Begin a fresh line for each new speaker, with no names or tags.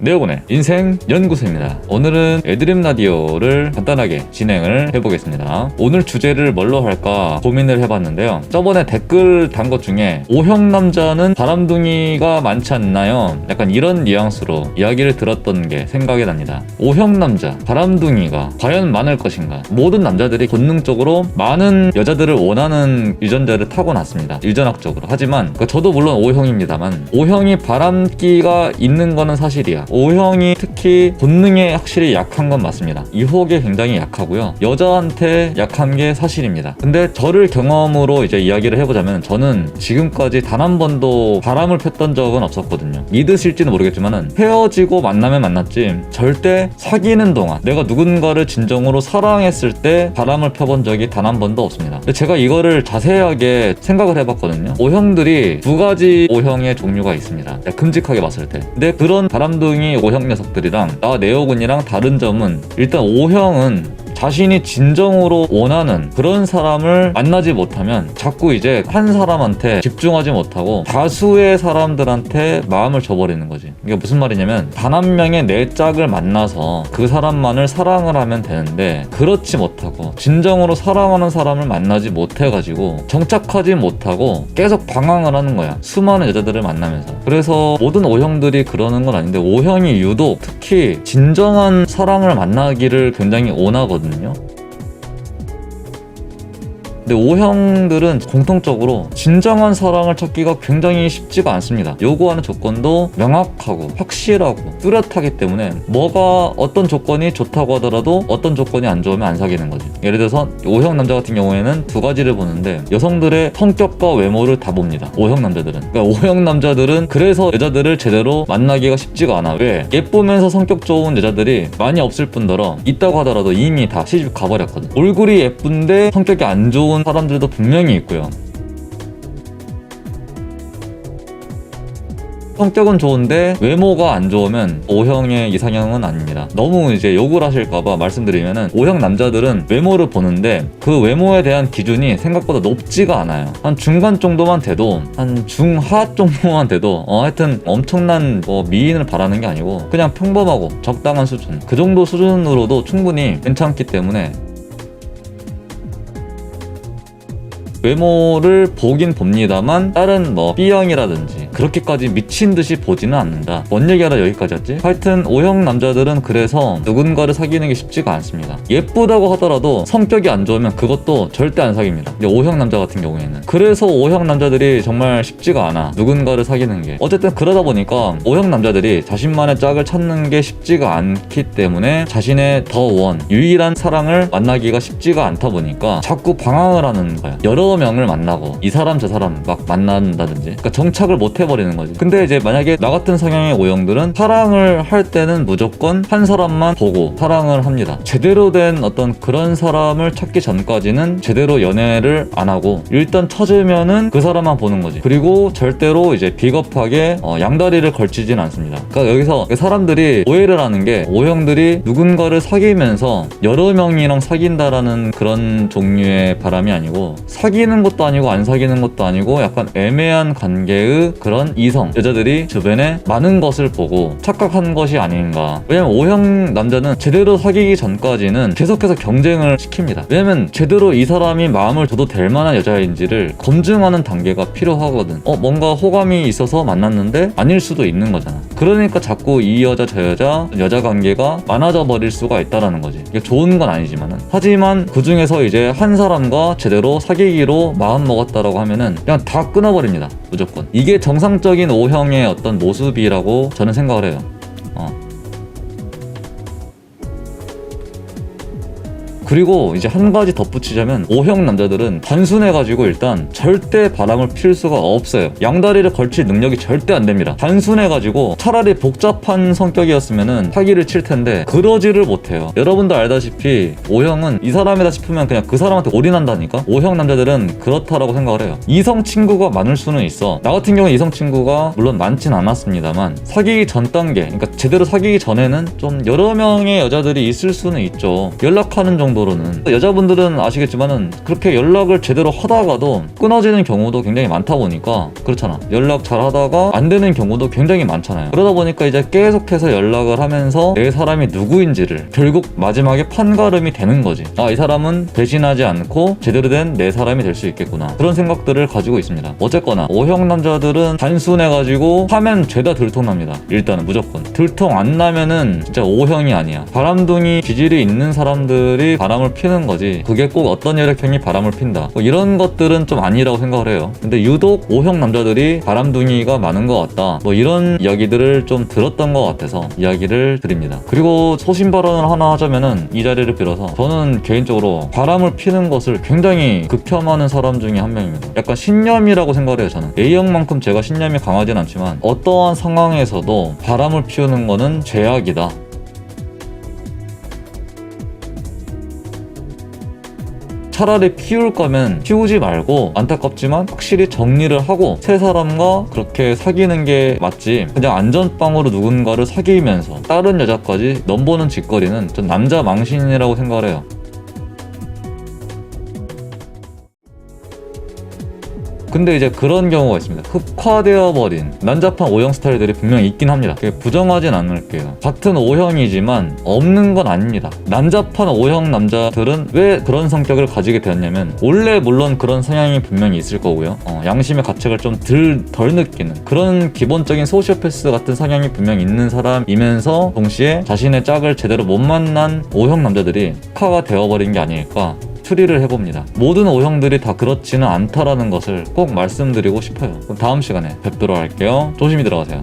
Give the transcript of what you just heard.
네오곤의 인생 연구소입니다. 오늘은 애드립 라디오를 간단하게 진행을 해보겠습니다. 오늘 주제를 뭘로 할까 고민을 해봤는데요. 저번에 댓글 단 것 중에 O형 남자는 바람둥이가 많지 않나요? 약간 이런 뉘앙스로 이야기를 들었던 게 생각이 납니다. O형 남자, 바람둥이가 과연 많을 것인가? 모든 남자들이 본능적으로 많은 여자들을 원하는 유전자를 타고났습니다. 유전학적으로. 하지만 저도 물론 O형입니다만 O형이 바람기가 있는 거는 사실이야. O형이 특히 본능에 확실히 약한 건 맞습니다. 유혹에 굉장히 약하고요. 여자한테 약한 게 사실입니다. 근데 저를 경험으로 이제 이야기를 해보자면 저는 지금까지 단 한 번도 바람을 폈던 적은 없었거든요. 믿으실지는 모르겠지만은 헤어지고 만나면 만났지 절대 사귀는 동안 내가 누군가를 진정으로 사랑했을 때 바람을 펴본 적이 단 한 번도 없습니다. 근데 제가 이거를 자세하게 생각을 해봤거든요. O형들이 두 가지 O형의 종류가 있습니다. 큼직하게 봤을 때. 근데 그런 바람둥이 O형 녀석들이랑 나 네오군이랑 다른 점은 일단 O형은 자신이 진정으로 원하는 그런 사람을 만나지 못하면 자꾸 이제 한 사람한테 집중하지 못하고 다수의 사람들한테 마음을 줘버리는 거지. 이게 무슨 말이냐면 단 한 명의 내 짝을 만나서 그 사람만을 사랑을 하면 되는데 그렇지 못하고 진정으로 사랑하는 사람을 만나지 못해가지고 정착하지 못하고 계속 방황을 하는 거야. 수많은 여자들을 만나면서. 그래서 모든 O형들이 그러는 건 아닌데 O형이 유독 특히 진정한 사랑을 만나기를 굉장히 원하거든요. 근데 O형들은 공통적으로 진정한 사랑을 찾기가 굉장히 쉽지가 않습니다. 요구하는 조건도 명확하고 확실하고 뚜렷하기 때문에 뭐가 어떤 조건이 좋다고 하더라도 어떤 조건이 안 좋으면 안 사귀는 거지. 예를 들어서 O형 남자 같은 경우에는 두 가지를 보는데 여성들의 성격과 외모를 다 봅니다. O형 남자들은. 그러니까 O형 남자들은 그래서 여자들을 제대로 만나기가 쉽지가 않아. 왜? 예쁘면서 성격 좋은 여자들이 많이 없을 뿐더러 있다고 하더라도 이미 다 시집 가버렸거든. 얼굴이 예쁜데 성격이 안 좋은 사람들도 분명히 있고요. 성격은 좋은데 외모가 안 좋으면 O형의 이상형은 아닙니다. 너무 이제 욕을 하실까봐 말씀드리면은 O형 남자들은 외모를 보는데 그 외모에 대한 기준이 생각보다 높지가 않아요. 한 중간 정도만 돼도 한 중하 정도만 돼도 하여튼 엄청난 미인을 바라는 게 아니고 그냥 평범하고 적당한 수준 그 정도 수준으로도 충분히 괜찮기 때문에 외모를 보긴 봅니다만 다른 B형이라든지 그렇게까지 미친 듯이 보지는 않는다. 뭔 얘기하다 여기까지였지? 하여튼 O형 남자들은 그래서 누군가를 사귀는 게 쉽지가 않습니다. 예쁘다고 하더라도 성격이 안 좋으면 그것도 절대 안 사귀입니다. 근데 O형 남자 같은 경우에는 그래서 O형 남자들이 정말 쉽지가 않아. 누군가를 사귀는 게. 어쨌든 그러다 보니까 O형 남자들이 자신만의 짝을 찾는 게 쉽지가 않기 때문에 자신의 더 유일한 사랑을 만나기가 쉽지가 않다 보니까 자꾸 방황을 하는 거야. 여러 명을 만나고 이 사람 저 사람 막 만난다든지 그러니까 정착을 못 해버리는 거지. 근데 이제 만약에 나 같은 성향의 O형들은 사랑을 할 때는 무조건 한 사람만 보고 사랑을 합니다. 제대로 된 어떤 그런 사람을 찾기 전까지는 제대로 연애를 안 하고 일단 찾으면은 그 사람만 보는 거지. 그리고 절대로 이제 비겁하게 양다리를 걸치진 않습니다. 그러니까 여기서 사람들이 오해를 하는 게 O형들이 누군가를 사귀면서 여러 명이랑 사귄다라는 그런 종류의 바람이 아니고 사귀는 것도 아니고 안 사귀는 것도 아니고 약간 애매한 관계의 그런 이성 여자들이 주변에 많은 것을 보고 착각한 것이 아닌가. 왜냐면 O형 남자는 제대로 사귀기 전까지는 계속해서 경쟁을 시킵니다. 왜냐면 제대로 이 사람이 마음을 줘도 될 만한 여자인지를 검증하는 단계가 필요하거든. 뭔가 호감이 있어서 만났는데 아닐 수도 있는 거잖아. 그러니까 자꾸 이 여자 저 여자 관계가 많아져 버릴 수가 있다라는 거지. 이게 좋은 건 아니지만은. 하지만 그 중에서 이제 한 사람과 제대로 사귀기로 마음 먹었다라고 하면은 그냥 다 끊어버립니다. 무조건. 이게 정상적인 O형의 어떤 모습이라고 저는 생각을 해요. 그리고 이제 한 가지 덧붙이자면 O형 남자들은 단순해가지고 일단 절대 바람을 필 수가 없어요. 양다리를 걸칠 능력이 절대 안 됩니다. 단순해가지고 차라리 복잡한 성격이었으면은 사기를 칠 텐데 그러지를 못해요. 여러분도 알다시피 O형은 이 사람이다 싶으면 그냥 그 사람한테 올인한다니까? O형 남자들은 그렇다라고 생각을 해요. 이성 친구가 많을 수는 있어. 나 같은 경우는 이성 친구가 물론 많진 않았습니다만 사귀기 전 단계, 그러니까 제대로 사귀기 전에는 좀 여러 명의 여자들이 있을 수는 있죠. 연락하는 정도 정도로는. 여자분들은 아시겠지만은 그렇게 연락을 제대로 하다가도 끊어지는 경우도 굉장히 많다 보니까 그렇잖아. 연락 잘 하다가 안 되는 경우도 굉장히 많잖아요. 그러다 보니까 이제 계속해서 연락을 하면서 내 사람이 누구인지를 결국 마지막에 판가름이 되는 거지. 아, 이 사람은 배신하지 않고 제대로 된 내 사람이 될 수 있겠구나. 그런 생각들을 가지고 있습니다. 어쨌거나 O형 남자들은 단순해가지고 하면 죄다 들통납니다. 일단은 무조건 들통 안 나면은 진짜 O형이 아니야. 바람둥이 기질이 있는 사람들이 바람을 피는 거지, 그게 꼭 어떤 혈액형이 바람을 핀다 뭐 이런 것들은 좀 아니라고 생각을 해요. 근데 유독 O형 남자들이 바람둥이가 많은 것 같다, 뭐 이런 이야기들을 좀 들었던 것 같아서 이야기를 드립니다. 그리고 소신 발언을 하나 하자면은 이 자리를 빌어서 저는 개인적으로 바람을 피는 것을 굉장히 극혐하는 사람 중에 한 명입니다. 약간 신념이라고 생각을 해요. 저는 A형만큼 제가 신념이 강하진 않지만 어떠한 상황에서도 바람을 피우는 거는 죄악이다. 차라리 피울 거면 피우지 말고 안타깝지만 확실히 정리를 하고 새 사람과 그렇게 사귀는 게 맞지, 그냥 안전빵으로 누군가를 사귀면서 다른 여자까지 넘보는 짓거리는 전 남자 망신이라고 생각을 해요. 근데 이제 그런 경우가 있습니다. 흑화되어 버린 난잡한 O형 스타일들이 분명히 있긴 합니다. 부정하진 않을게요. 같은 O형이지만 없는 건 아닙니다. 난잡한 O형 남자들은 왜 그런 성격을 가지게 되었냐면 원래 물론 그런 성향이 분명히 있을 거고요. 양심의 가책을 좀 덜 느끼는 그런 기본적인 소시오패스 같은 성향이 분명히 있는 사람이면서 동시에 자신의 짝을 제대로 못 만난 O형 남자들이 흑화가 되어버린 게 아닐까 추리를 해봅니다. 모든 O형들이 다 그렇지는 않다라는 것을 꼭 말씀드리고 싶어요. 그럼 다음 시간에 뵙도록 할게요. 조심히 들어가세요.